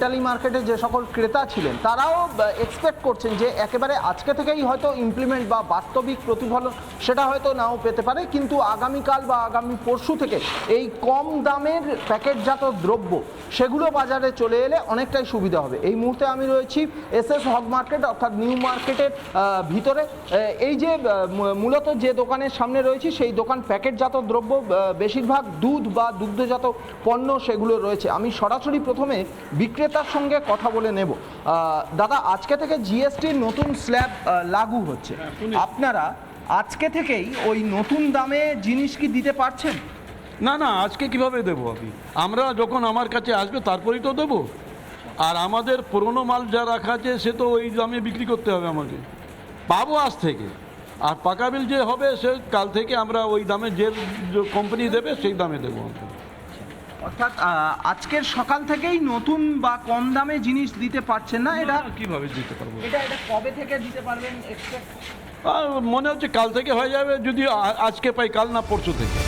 Mentally মার্কেটে যে সকল ক্রেতা ছিলেন তারাও এক্সপেক্ট করছেন যে একেবারে আজকে থেকেই হয়তো ইমপ্লিমেন্ট বা বাস্তবিক প্রতিফলন সেটা হয়তো নাও পেতে পারে, কিন্তু আগামীকাল বা আগামী পরশু থেকে এই কম দামের প্যাকেটজাত দ্রব্য সেগুলো বাজারে চলে এলে অনেকটাই সুবিধা হবে। এই মুহূর্তে আমি রয়েছি এসএস হগ মার্কেট অর্থাৎ নিউ মার্কেটের ভিতরে। এই যে মূলত যে দোকানের সামনে রয়েছে সেই দোকান প্যাকেটজাত দ্রব্য, বেশিরভাগ দুধ বা দুগ্ধজাত পণ্য সেগুলো রয়েছে। আমি সরাসরি প্রথমে বিক্রেতার সঙ্গে কথা বলে নেব। দাদা, আজকে থেকে জিএসটির নতুন স্ল্যাব লাগু হচ্ছে, আপনারা আজকে থেকেই ওই নতুন দামে জিনিস কি দিতে পারছেন? না না, আজকে কিভাবে দেবো আমি? আমরা যখন আমার কাছে আসবে তারপরেই তো দেবো। আর আমাদের পুরনো মাল যা রাখা আছে সে তো ওই দামে বিক্রি করতে হবে আমাকে, পাবো আজ থেকে। আর পাকা বিল যে হবে সে কাল থেকে আমরা ওই দামে যে কোম্পানি দেবে সেই দামে দেবো আমরা। অর্থাৎ আজকের সকাল থেকেই নতুন বা কম দামে জিনিস দিতে পারছেন না? এটা কিভাবে দিতে পারবো? এটা কবে থেকে দিতে পারবেন? মনে হচ্ছে কাল থেকে হয়ে যাবে, যদি আজকে পাই কাল, না পরশু থেকে।